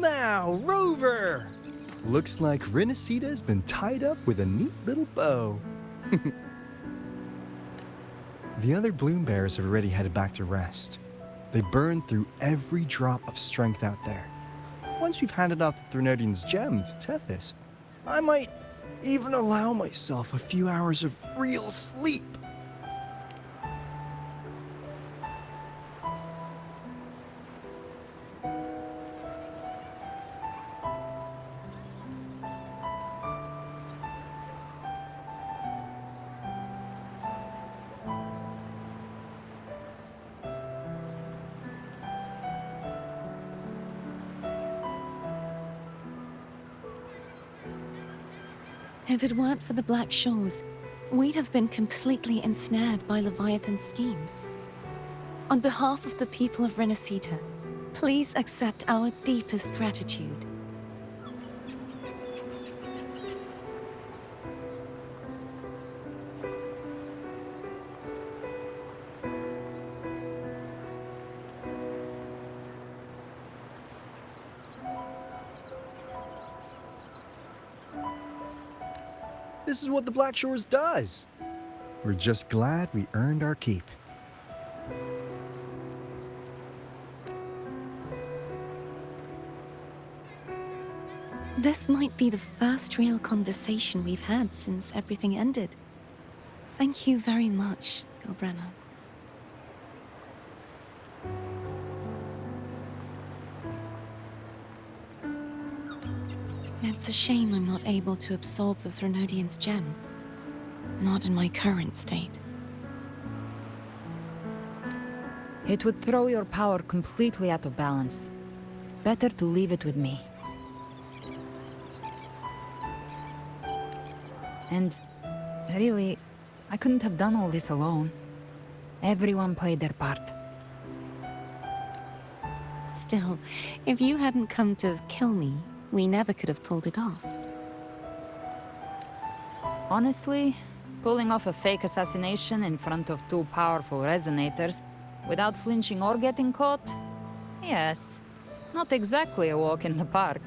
now, Rover! Looks like Rinascita's been tied up with a neat little bow. The other bloom bearers have already headed back to rest. They burned through every drop of strength out there. Once we've handed out the Threnodian's gem to Tethys, I might even allow myself a few hours of real sleep. If it weren't for the Black Shores, we'd have been completely ensnared by Leviathan's schemes. On behalf of the people of Rinascita, please accept our deepest gratitude. This is what the Black Shores does. We're just glad we earned our keep. This might be the first real conversation we've had since everything ended. Thank you very much, Galbrenna. It's a shame I'm not able to absorb the Threnodian's gem. Not in my current state. It would throw your power completely out of balance. Better to leave it with me. And really, I couldn't have done all this alone. Everyone played their part. Still, if you hadn't come to kill me, we never could have pulled it off. Honestly, pulling off a fake assassination in front of two powerful resonators without flinching or getting caught? Yes, not exactly a walk in the park.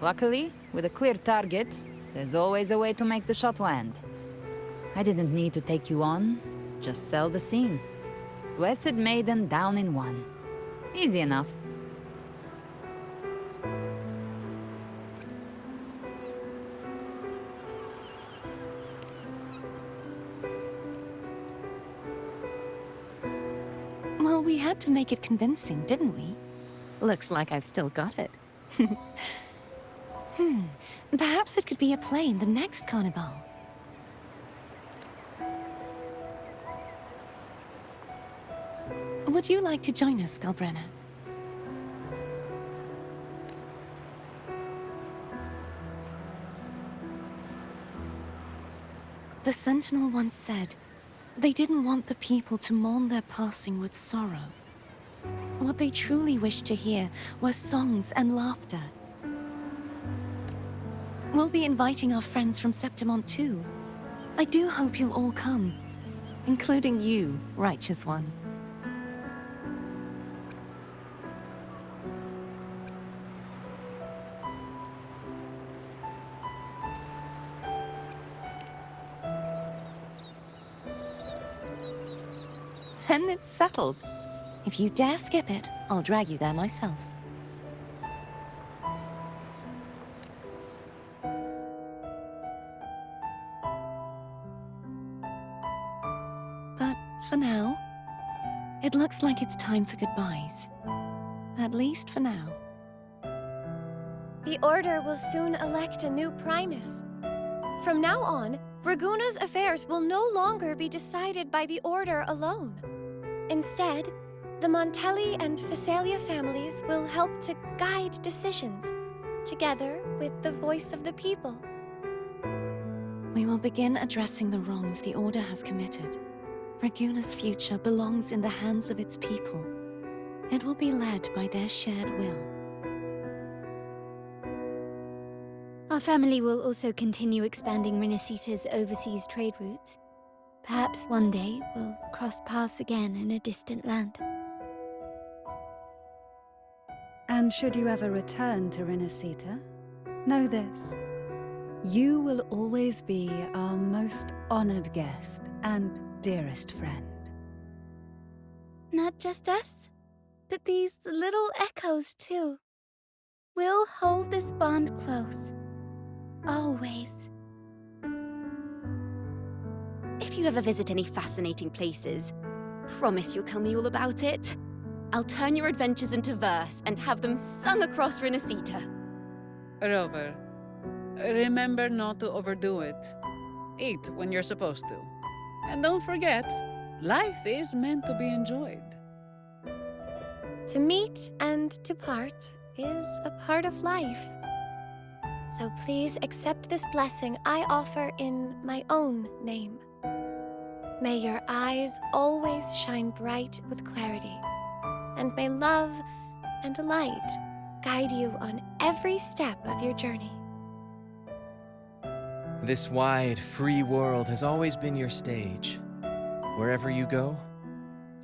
Luckily, with a clear target, there's always a way to make the shot land. I didn't need to take you on, just sell the scene. Blessed Maiden down in one. Easy enough. Well, we had to make it convincing, didn't we? Looks like I've still got it. Perhaps it could be a play in the next carnival. Would you like to join us, Galbrenna? The Sentinel once said, they didn't want the people to mourn their passing with sorrow. What they truly wished to hear were songs and laughter. We'll be inviting our friends from Septimont too. I do hope you'll all come, including you, Righteous One. Then it's settled. If you dare skip it, I'll drag you there myself. But for now, it looks like it's time for goodbyes. At least for now. The Order will soon elect a new Primus. From now on, Raguna's affairs will no longer be decided by the Order alone. Instead, the Montelli and Phasalia families will help to guide decisions, together with the voice of the people. We will begin addressing the wrongs the Order has committed. Raguna's future belongs in the hands of its people. It will be led by their shared will. Our family will also continue expanding Rinascita's overseas trade routes. Perhaps one day we'll cross paths again in a distant land. And should you ever return to Rinascita, know this. You will always be our most honored guest and dearest friend. Not just us, but these little echoes too. We'll hold this bond close. Always. If you ever visit any fascinating places, promise you'll tell me all about it. I'll turn your adventures into verse and have them sung across Rinascita. Rover, remember not to overdo it. Eat when you're supposed to. And don't forget, life is meant to be enjoyed. To meet and to part is a part of life. So please accept this blessing I offer in my own name. May your eyes always shine bright with clarity, and may love and light guide you on every step of your journey. This wide, free world has always been your stage. Wherever you go,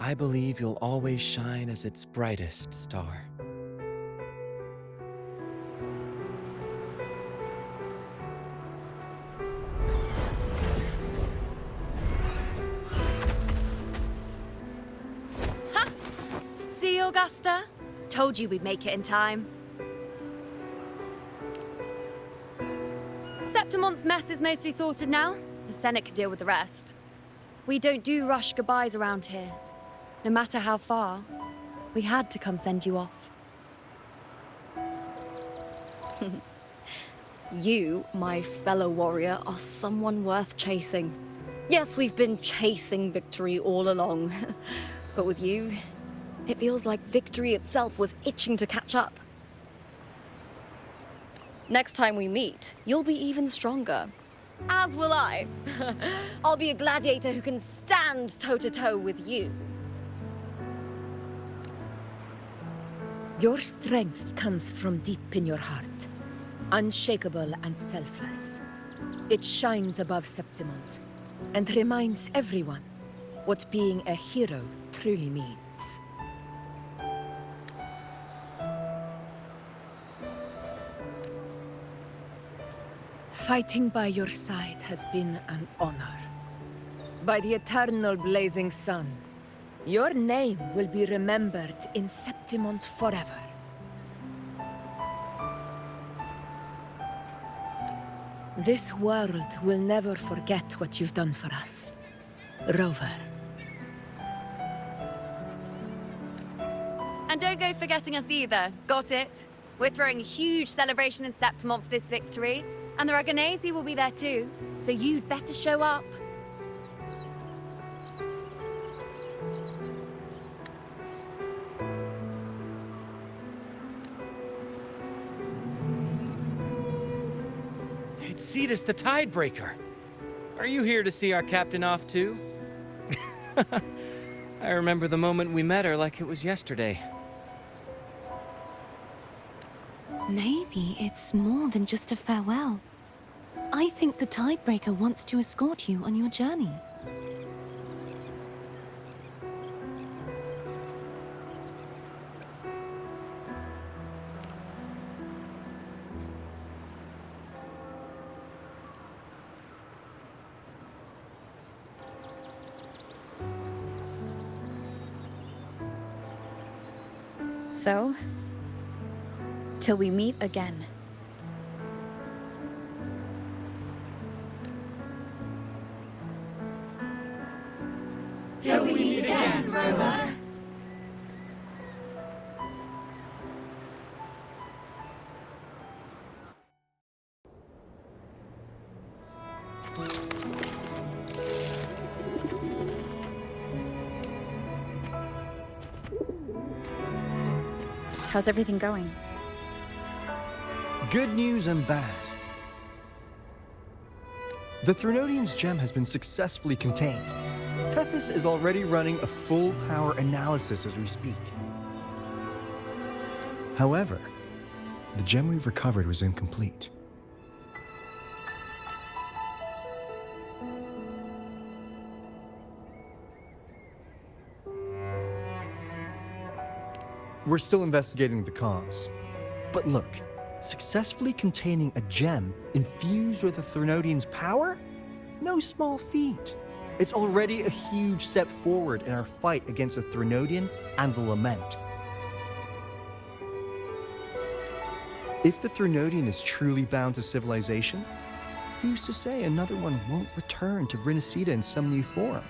I believe you'll always shine as its brightest star. See, Augusta? Told you we'd make it in time. Septimont's mess is mostly sorted now. The Senate can deal with the rest. We don't do rush goodbyes around here. No matter how far, we had to come send you off. You, my fellow warrior, are someone worth chasing. Yes, we've been chasing victory all along. But with you, it feels like victory itself was itching to catch up. Next time we meet, you'll be even stronger. As will I. I'll be a gladiator who can stand toe-to-toe with you. Your strength comes from deep in your heart, unshakable and selfless. It shines above Septimont and reminds everyone what being a hero truly means. Fighting by your side has been an honor. By the eternal blazing sun, your name will be remembered in Septimont forever. This world will never forget what you've done for us, Rover. And don't go forgetting us either. Got it? We're throwing a huge celebration in Septimont for this victory, and the Aragonese will be there too, so you'd better show up. It's Cetus the Tidebreaker. Are you here to see our captain off too? I remember the moment we met her like it was yesterday. Maybe it's more than just a farewell. I think the Tidebreaker wants to escort you on your journey. So, till we meet again. Till we meet again, Rover. How's everything going? Good news and bad. The Threnodian's gem has been successfully contained. Tethys is already running a full power analysis as we speak. However, the gem we've recovered was incomplete. We're still investigating the cause. But look, successfully containing a gem infused with a Threnodian's power? No small feat. It's already a huge step forward in our fight against the Threnodian and the Lament. If the Threnodian is truly bound to civilization, who's to say another one won't return to Rinascita in some new form?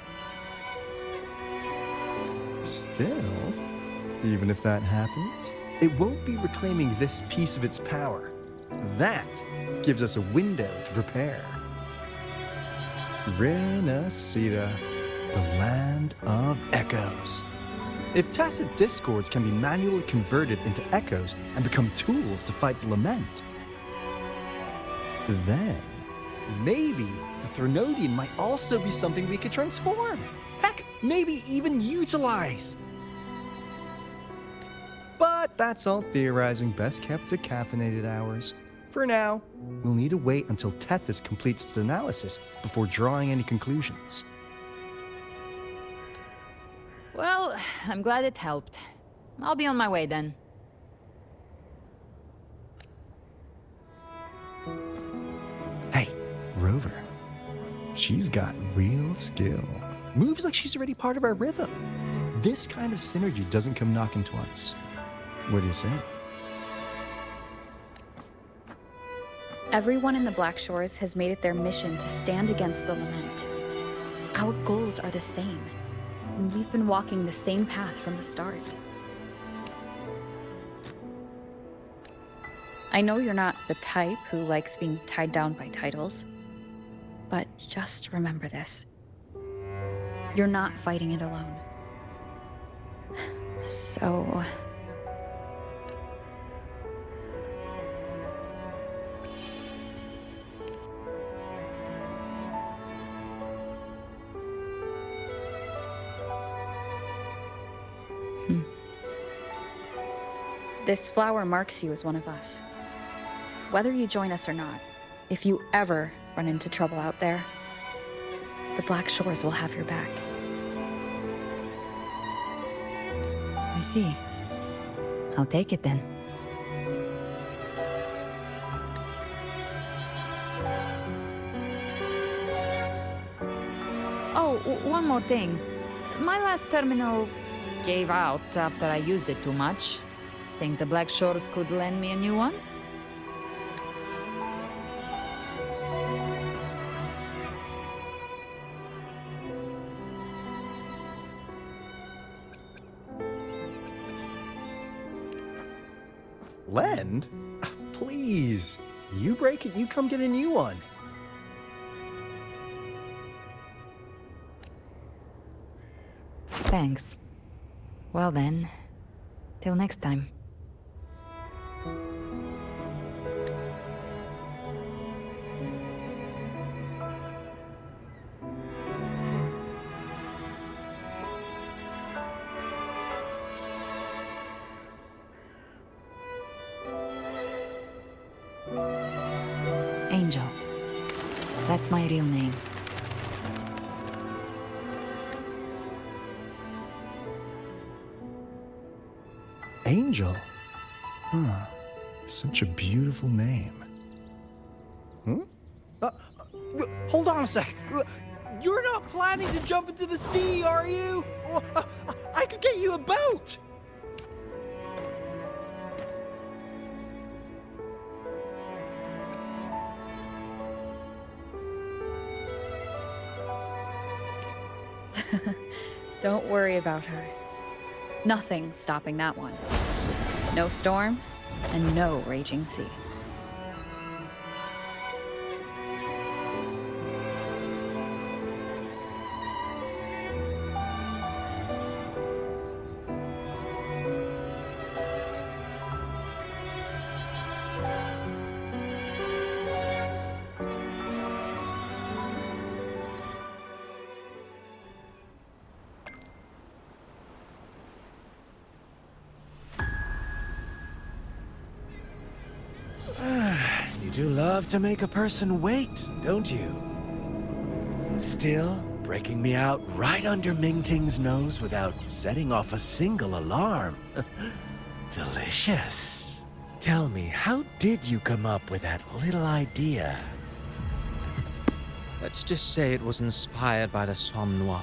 Still, even if that happens, it won't be reclaiming this piece of its power. That gives us a window to prepare. Rinascita, the land of echoes. If tacit discords can be manually converted into echoes and become tools to fight the Lament, then maybe the Threnodian might also be something we could transform. Heck, maybe even utilize. But that's all theorizing best kept to caffeinated hours. For now, we'll need to wait until Tethys completes its analysis before drawing any conclusions. Well, I'm glad it helped. I'll be on my way then. Hey, Rover. She's got real skill. Moves like she's already part of our rhythm. This kind of synergy doesn't come knocking twice. What do you say? Everyone in the Black Shores has made it their mission to stand against the Lament. Our goals are the same, and we've been walking the same path from the start. I know you're not the type who likes being tied down by titles, but just remember this. You're not fighting it alone. So... This flower marks you as one of us. Whether you join us or not, if you ever run into trouble out there, the Black Shores will have your back. I see. I'll take it then. Oh, one more thing. My last terminal gave out after I used it too much. Think the Black Shores could lend me a new one? Lend? Please. You break it, you come get a new one. Thanks. Well then, till next time. Angel. That's my real name. Angel? Huh. Such a beautiful name. Hold on a sec. You're not planning to jump into the sea, are you? I could get you a boat! Don't worry about her. Nothing's stopping that one. No storm, and no raging sea. You do love to make a person wait, don't you? Still, breaking me out right under Mingting's nose without setting off a single alarm. Delicious. Tell me, how did you come up with that little idea? Let's just say it was inspired by the Somme Noire.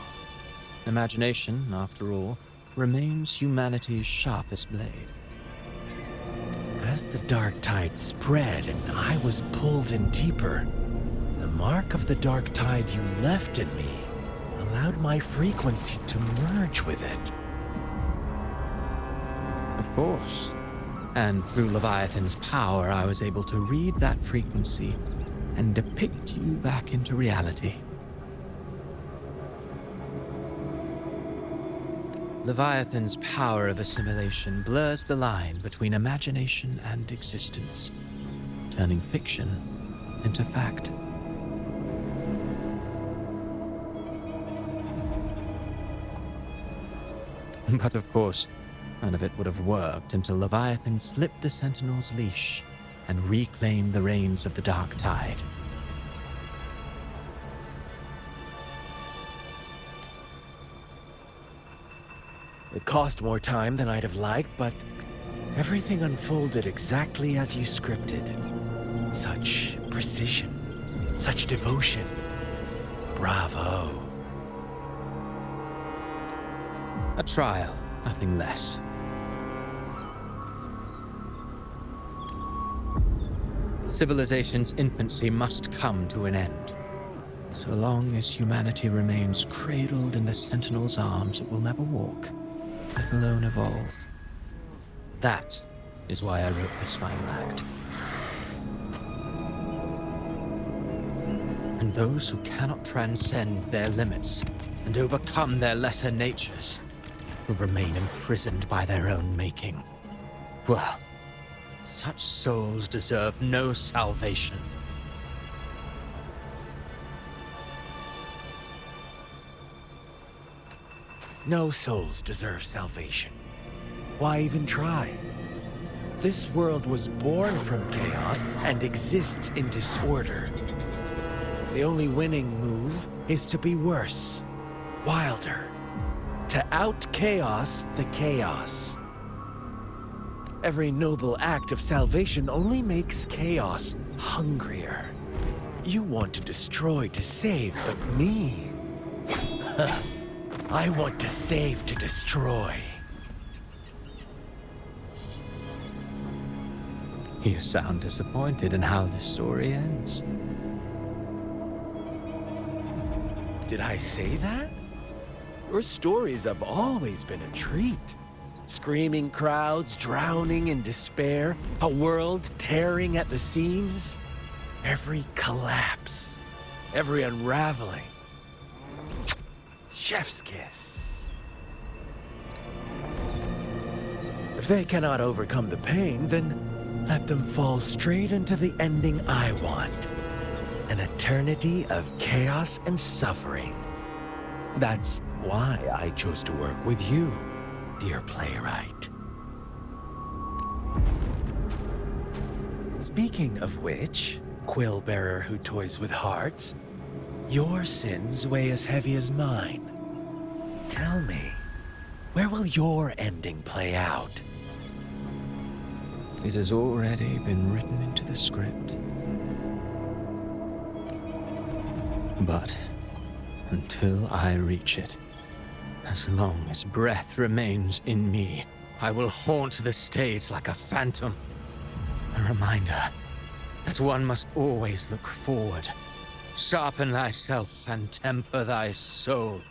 Imagination, after all, remains humanity's sharpest blade. As the dark tide spread and I was pulled in deeper, the mark of the dark tide you left in me allowed my frequency to merge with it. Of course. And through Leviathan's power, I was able to read that frequency and depict you back into reality. Leviathan's power of assimilation blurs the line between imagination and existence, turning fiction into fact. But of course, none of it would have worked until Leviathan slipped the Sentinel's leash and reclaimed the reins of the Dark Tide. It cost more time than I'd have liked, but everything unfolded exactly as you scripted. Such precision, such devotion. Bravo. A trial, nothing less. Civilization's infancy must come to an end. So long as humanity remains cradled in the Sentinel's arms, it will never walk, let alone evolve. That is why I wrote this final act. And those who cannot transcend their limits and overcome their lesser natures will remain imprisoned by their own making. Well, such souls deserve no salvation. No souls deserve salvation. Why even try? This world was born from chaos and exists in disorder. The only winning move is to be worse, wilder, to out-chaos the chaos. Every noble act of salvation only makes chaos hungrier. You want to destroy to save, but me? I want to save to destroy. You sound disappointed in how this story ends. Did I say that? Your stories have always been a treat. Screaming crowds drowning in despair, a world tearing at the seams. Every collapse, every unraveling. Chef's kiss. If they cannot overcome the pain, then let them fall straight into the ending I want. An eternity of chaos and suffering. That's why I chose to work with you, dear playwright. Speaking of which, quill bearer who toys with hearts, your sins weigh as heavy as mine. Tell me, where will your ending play out? It has already been written into the script. But until I reach it, as long as breath remains in me, I will haunt the stage like a phantom. A reminder that one must always look forward. Sharpen thyself and temper thy soul.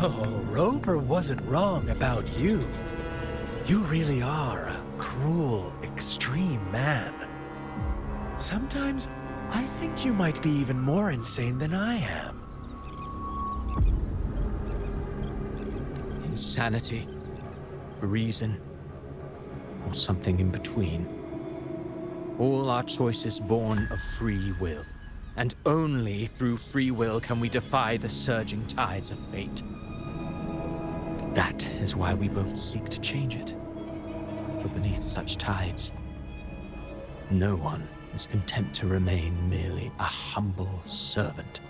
Oh, Rover wasn't wrong about you. You really are a cruel, extreme man. Sometimes I think you might be even more insane than I am. Insanity, reason, or something in between. All our choices born of free will, and only through free will can we defy the surging tides of fate. That is why we both seek to change it. For beneath such tides, no one is content to remain merely a humble servant.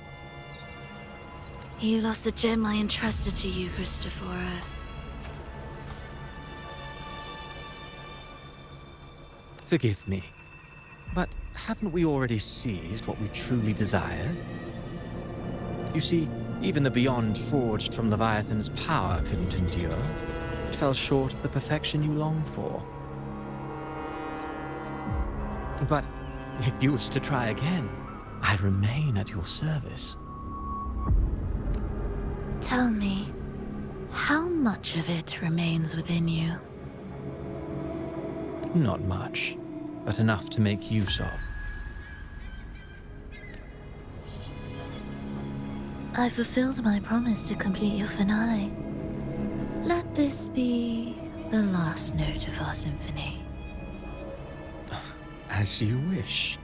You lost the gem I entrusted to you, Christophora. Forgive me, but haven't we already seized what we truly desired? You see, even the beyond forged from Leviathan's power couldn't endure. It fell short of the perfection you long for. But if you wish to try again, I remain at your service. Tell me, how much of it remains within you? Not much, but enough to make use of. I fulfilled my promise to complete your finale. Let this be the last note of our symphony. As you wish.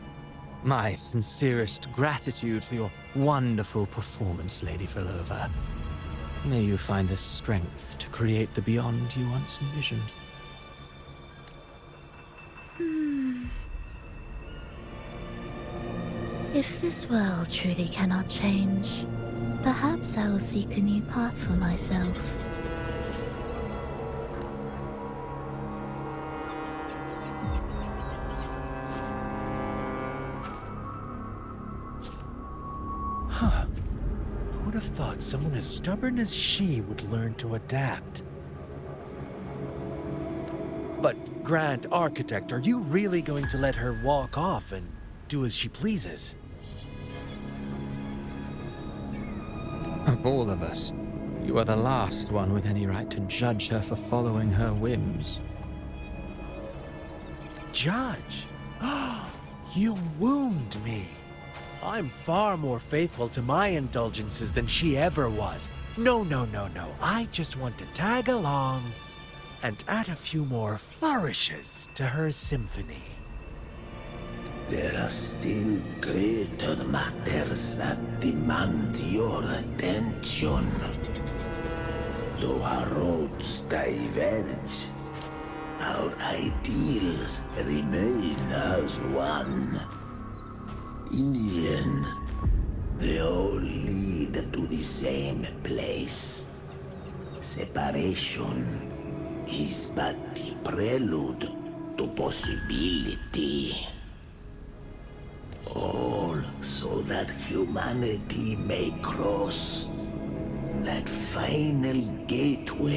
My sincerest gratitude for your wonderful performance, Lady Filova. May you find the strength to create the beyond you once envisioned. If this world truly cannot change, perhaps I will seek a new path for myself. Huh. Who would have thought someone as stubborn as she would learn to adapt? But, Grand Architect, are you really going to let her walk off and do as she pleases? Of all of us, you are the last one with any right to judge her for following her whims. Judge? You wound me. I'm far more faithful to my indulgences than she ever was. No. I just want to tag along and add a few more flourishes to her symphony. There are still greater matters that demand your attention. Though our roads diverge, our ideals remain as one. In the end, they all lead to the same place. Separation is but the prelude to possibility. All so that humanity may cross that final gateway